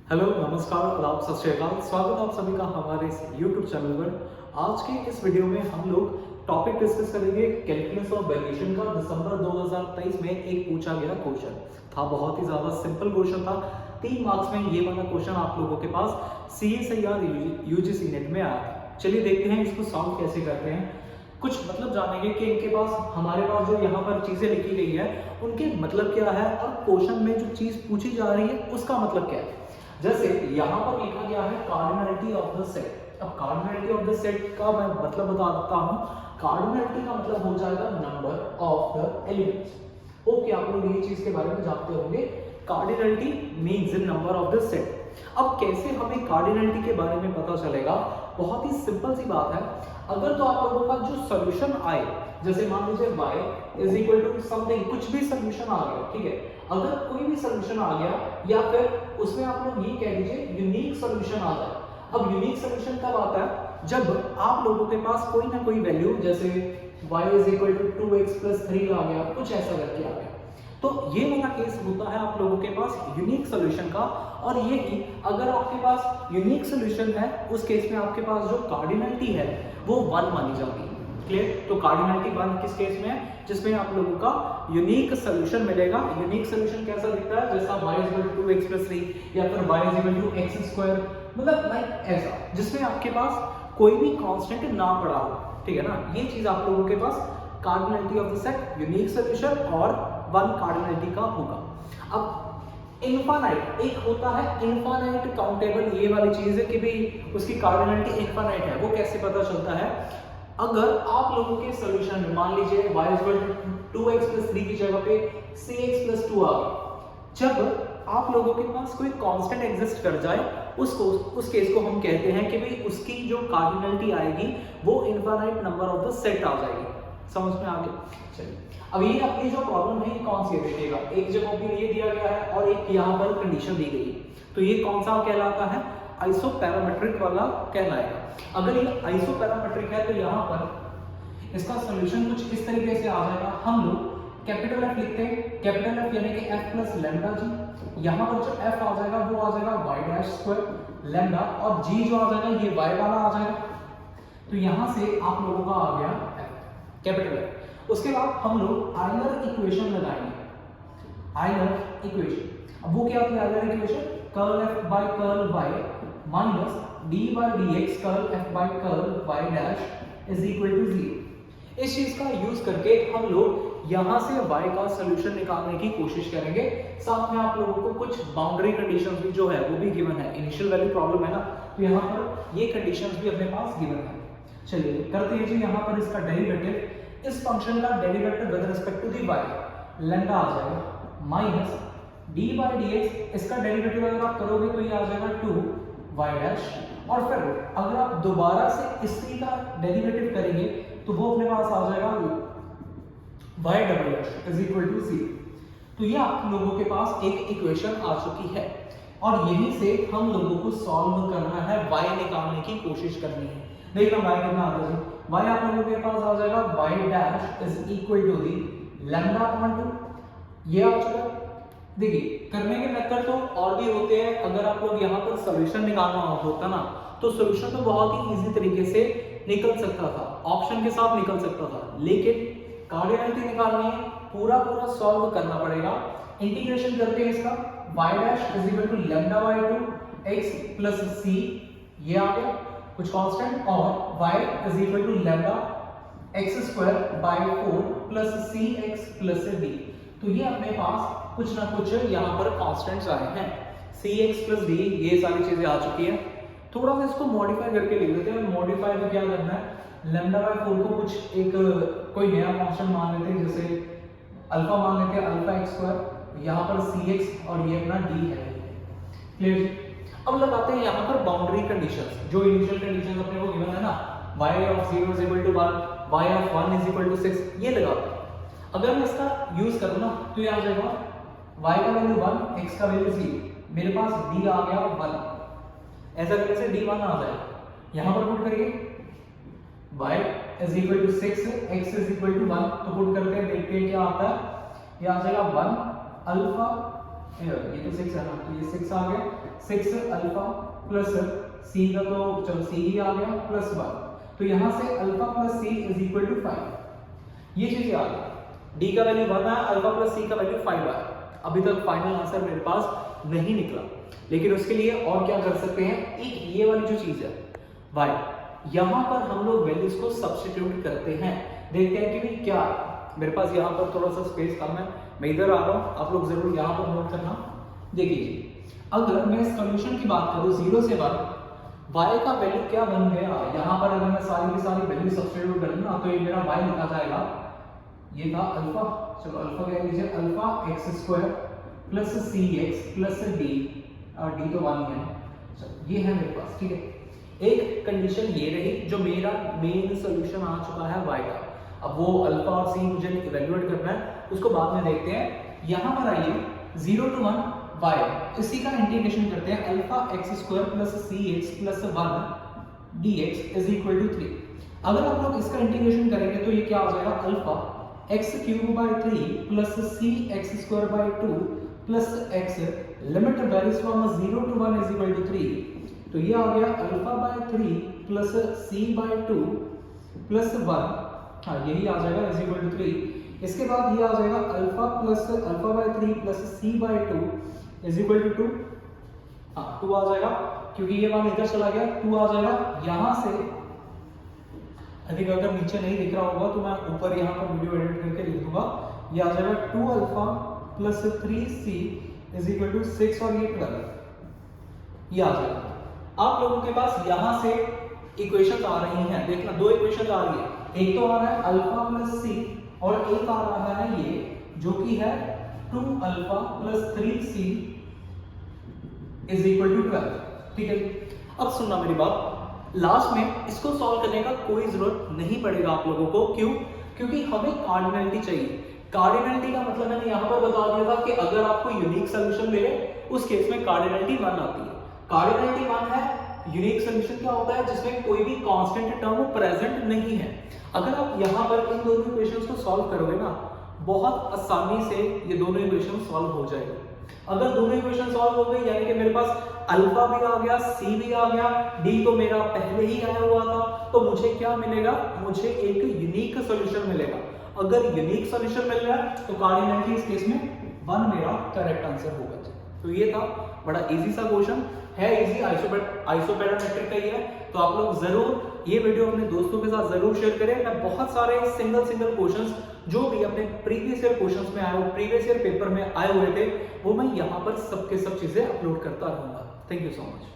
Hello, नमस्कार, आदाब, सत श्री अकाल। स्वागत है आप सभी का हमारे इस YouTube चैनल पर। आज के इस वीडियो में हम लोग टॉपिक डिस्कस करेंगे कैलकुलस ऑफ वेरिएशन का। दिसंबर 2023 में एक पूछा गया क्वेश्चन था, बहुत ही ज्यादा सिंपल क्वेश्चन था। 3 मार्क्स में ये वाला क्वेश्चन आप लोगों के पास CSIR UGC नेट में आया। चलिए देखते हैं इसको सॉल्व कैसे करते हैं। कुछ मतलब जानेंगे कि इनके पास हमारे पास जो यहाँ पर चीजें लिखी गई है उनके मतलब क्या है और क्वेश्चन में जो चीज पूछी जा रही है उसका मतलब क्या है। जैसे यहाँ पर लिखा गया है कार्डिनलिटी ऑफ द सेट। अब कार्डिनलिटी ऑफ द सेट का मैं मतलब बता देता हूँ। कार्डिनलिटी का मतलब हो जाएगा number of the elements. Okay, आप लोग ये चीज के बारे में जानते होंगे। Cardinality means the number of the set. अब कैसे हमें कार्डिनलिटी के बारे में पता चलेगा? बहुत ही सिंपल सी बात है। अगर तो आप लोगों का जो सोल्यूशन आए, जैसे मान लीजिए y is equal to something, कुछ भी सोल्यूशन आ गया, ठीक है। अगर कोई भी सोल्यूशन आ गया या फिर उसमें आप लोग ये कह दीजिए यूनिक सोल्यूशन आ जाए। अब यूनिक सोल्यूशन कब आता है? जब आप लोगों के पास कोई ना कोई वैल्यू, जैसे y is equal to 2x plus 3 आ गया, कुछ ऐसा करके आ गया, तो ये वाला केस होता है आप लोगों के पास यूनिक सोल्यूशन का। और ये कि अगर आपके पास यूनिक सोल्यूशन है, उस केस में आपके पास जो कार्डिनलिटी है वो 1 मानी जाती है। क्लियर? तो कार्डिनलिटी 1 किस केस में है? जिसमें आप लोगों का यूनिक सोल्यूशन मिलेगा। यूनिक सोल्यूशन कैसा दिखता है? जैसा y is equal to 2x plus 3 या फिर y is equal to x square, मतलब लाइक ऐसा, जिसमें आपके पास कोई भी कांस्टेंट ना पड़ा हो, ठीक है ना। ये चीज आप लोगों के पास cardinality of the set, unique solution और 1 कार्डिनलिटी का होगा। अब इनफाइनाइट एक होता है, इनफाइनाइट काउंटेबल, ये वाली चीज है कि भाई उसकी कार्डिनलिटी इनफाइनाइट है। वो कैसे पता चलता है? अगर आप लोगों के सॉल्यूशन में मान लीजिए y equal to 2x plus 3 की जगह पे cx प्लस 2 आ गया, जब आप लोगों के पास कोई कांस्टेंट एग्जिस्ट कर जाए, उस केस को हम कहते हैं कि भाई उसकी जो कार्डिनलिटी आएगी वो infinite number of the set आ जाएगी। समझ में आ गया? चलिए, अब ये अपनी जो प्रॉब्लम है ये कौन सी है देखिएगा। एक जगह पे ये दिया गया है और एक यहाँ पर कंडीशन दी गई है, तो ये कौन सा कहलाता है? आइसोपैरामेट्रिक वाला कहलाएगा। अगर ये आइसोपैरामेट्रिक है तो यहाँ पर इसका सॉल्यूशन कुछ इस तरीके से आ जाएगा। हम लोग कैपिटल F लिखते हैं, कैपिटल F यानी कि F प्लस लैम्डा जी। यहाँ पर जो F आ जाएगा वो आ जाएगा y डैश स्क्वायर लैम्डा, और g जो आ जाएगा ये y वाला आ जाएगा। तो यहाँ से आप लोगों का आ गया F, कैपिटल F। उसके बाद हम लोग आयलर इक्वेशन लगाएंगे। आयलर इक्वेशन, अब वो क्या होती है Euler equation? Curl F by curl y minus d by dx curl F by curl y dash is equal to 0। इस चीज का यूज करके हम लोग यहां से y का सॉल्यूशन निकालने की कोशिश करेंगे। साथ में आप लोगों को कुछ बाउंड्री कंडीशंस भी जो है वो भी गिवन है। इनिशियल वैल्यू प्रॉब्लम है ना, तो यहाँ पर ये कंडीशंस भी अपने पास गिवन है। चलिए करते हैं जी, यहाँ पर इसका डेरिवेटिव, इस फंक्शन का derivative with respect to the y lambda आ जाएगा माइनस d बाय dx। इसका डेरिवेटिव अगर आप करोगे तो ये आ जाएगा 2y डैश, और फिर अगर आप दोबारा से इसी का डेरिवेटिव करेंगे तो वो अपने पास आ जाएगा y double dash is equal to 0। तो ये आप लोगों के पास एक इक्वेशन आ चुकी है और यहीं से हम लोगों को सॉल्व करना है, y निकालने की कोशिश करनी है। देखना y कितना आता है। y आप लोगों के पास आ जाएगा y dash is equal to the lambda upon 2। ये आ चुका। देखिए करने के मेथड तो और भी होते हैं। अगर आप लोग यहाँ पर सॉल्यूशन निकालना होता ना, तो सॉल्यूशन तो बहुत ही इजी तरीके से निकल सकता था, ऑप्शन के साथ निकल सकता था, लेकिन कार्डिनलिटी निकालनी है, पूरा सॉल्व करना पड़ेगा। इंटीग्रेशन करते हैं इसका, y dash is equal to lambda by 2 x plus c, ये आ गया कुछ कांस्टेंट, और y is equal to lambda x square by 4 plus cx plus d। तो ये अपने पास कुछ ना कुछ यहाँ पर कांस्टेंट्स आए हैं, cx प्लस d, ये सारी चीजें आ चुकी हैं। थोड़ा सा इसको मॉडिफाई करके लिख देते हैं। मॉडिफाई में क्या करना है, लैम्डा बाय 4 को कुछ एक कोई नया कांस्टेंट मान लेते हैं, जैसे अल्फा मान लेते हैं, अल्फा x स्क्वायर, यहाँ पर cx और ये अपना d है। क्लियर? अब लगाते हैं यहाँ पर बाउंड्री कंडीशंस, जो इनिशियल कंडीशंस अपने को गिवन है ना, y of 0 is equal to 1, y of 1 is equal to 6, ये लगाते हैं। अगर मैं इसका यूज करूँ ना तो ये आ जाएगा y का वैल्यू 1, x का वैल्यू 0, मेरे पास d आ गया 1। ऐसा करने से d 1 आ जाएगा। यहाँ पर पुट करिए y is equal to 6, x is equal to 1, तो पुट करते हैं, देखते हैं क्या आता है। ये आ जाएगा 1 अल्फा ये तो 6 है ना, तो ये 6 आ गया, 6 अल्फा प्लस सी का तो चलो सी ही आ गया प्लस 1, तो यहाँ से alpha plus c is equal to 5। ये चीजें आ गई, डी का वैल्यू 1 है, अल्फा प्लस सी का वैल्यू 5 है। अभी तक फाइनल आंसर मेरे पास नहीं निकला, लेकिन उसके लिए और क्या कर सकते हैं, एक ये वाली जो चीज है y, यहाँ पर हम लोग वैल्यूज को सब्स्टिट्यूट करते हैं, देखते हैं कि भाई क्या मेरे पास यहाँ पर थोड़ा सा स्पेस कम है, मैं इधर आ रहा हूँ, आप लोग जरूर यहाँ पर नोट करना। देखिए अगर मैं सॉल्यूशन की बात करूँ 0 से 1, y का वैल्यू क्या बन गया, यहाँ पर अगर मैं सारी की सारी वैल्यू सब्स्टिट्यूट कर दूँ तो ये मेरा y लिखा जाएगा, ये था अल्फा, चलो अल्फा क्या लीजिए, alpha x square plus c x plus D, D तो 1 है, चलो ये है मेरे पास, ठीक है। एक कंडीशन ये रही जो मेरा मेन सॉल्यूशन आ चुका है y का, अब वो अल्फा और सी मुझे इवैल्यूएट करना है, उसको बाद में देखते हैं। यहाँ पर आइए 0 to 1 y, इसी का इंटीग्रेशन करते हैं, alpha x square plus c x plus 1 d x is equal to 3। अगर आप लोग इसका इंटीग्रेशन करेंगे तो ये क्या आ जाएगा, alpha x cube by 3 plus c x square by 2 plus x, limit varies from 0 to 1 is equal to 3, तो ये आ गया alpha by 3 plus c by 2 plus 1, हाँ यही आ जाएगा इज इक्वल टू 3। इसके बाद ये आ जाएगा alpha plus alpha by 3 plus c by 2 is equal to 2, हाँ 2 आ जाएगा, क्योंकि ये मान इधर चला गया, 2 आ जाएगा। यहाँ से अगर नीचे नहीं दिख रहा होगा तो मैं ऊपर यहाँ पर वीडियो एडिट करके लिख दूंगा, ये आ जाएगा 2 alpha plus 3c is equal to 6 और ये 12, ये आ जाएगा। आप लोगों के पास यहाँ से इक्वेशंस आ रही हैं, देखना 2 इक्वेशंस आ रही है, एक तो आ रहा है अल्फा प्लस सी और एक आ रहा है ये जो कि है 2 alpha plus 3c is equal to 12, ठीक है। अब सुनना मेरी बात, लास्ट में इसको सॉल्व करने का कोई जरूरत नहीं पड़ेगा आप लोगों को, क्यों, क्योंकि हमें कार्डिनलिटी चाहिए। कार्डिनलिटी का मतलब मैंने यहाँ पर बता दिया था कि अगर आपको यूनिक सोल्यूशन मिले उस केस में कार्डिनलिटी 1 आती है। कार्डिनलिटी 1 है, यूनिक सोल्यूशन क्या होता है, जिसमें कोई भी कांस्टेंट टर्म प्रेजेंट नहीं है। अगर आप यहाँ पर इन दोनों इक्वेशंस को सॉल्व करोगे ना, बहुत आसानी से ये दोनों इक्वेशन सॉल्व हो जाएगी। अगर दोनों इक्वेशन सॉल्व हो गई, यानी कि मेरे पास अल्फा भी आ गया, सी भी आ गया, डी तो मेरा पहले ही आया हुआ था, तो मुझे क्या मिलेगा, मुझे एक यूनिक सॉल्यूशन मिलेगा। अगर यूनिक सॉल्यूशन मिल रहा है तो कार्डिनलिटी इस केस में 1 मेरा करेक्ट आंसर होगा। तो ये था, बड़ा इजी सा क्वेश्चन है, इजी आइसोपैरामेट्रिक का ही है, तो आप लोग जरूर ये वीडियो अपने दोस्तों के साथ जरूर शेयर करें। मैं बहुत सारे सिंगल क्वेश्चंस जो भी अपने प्रीवियस ईयर क्वेश्चंस में आए हुए, प्रीवियस ईयर पेपर में आए हुए थे, वो मैं यहाँ पर सबके सब चीजें अपलोड करता रहूंगा। Thank you so much.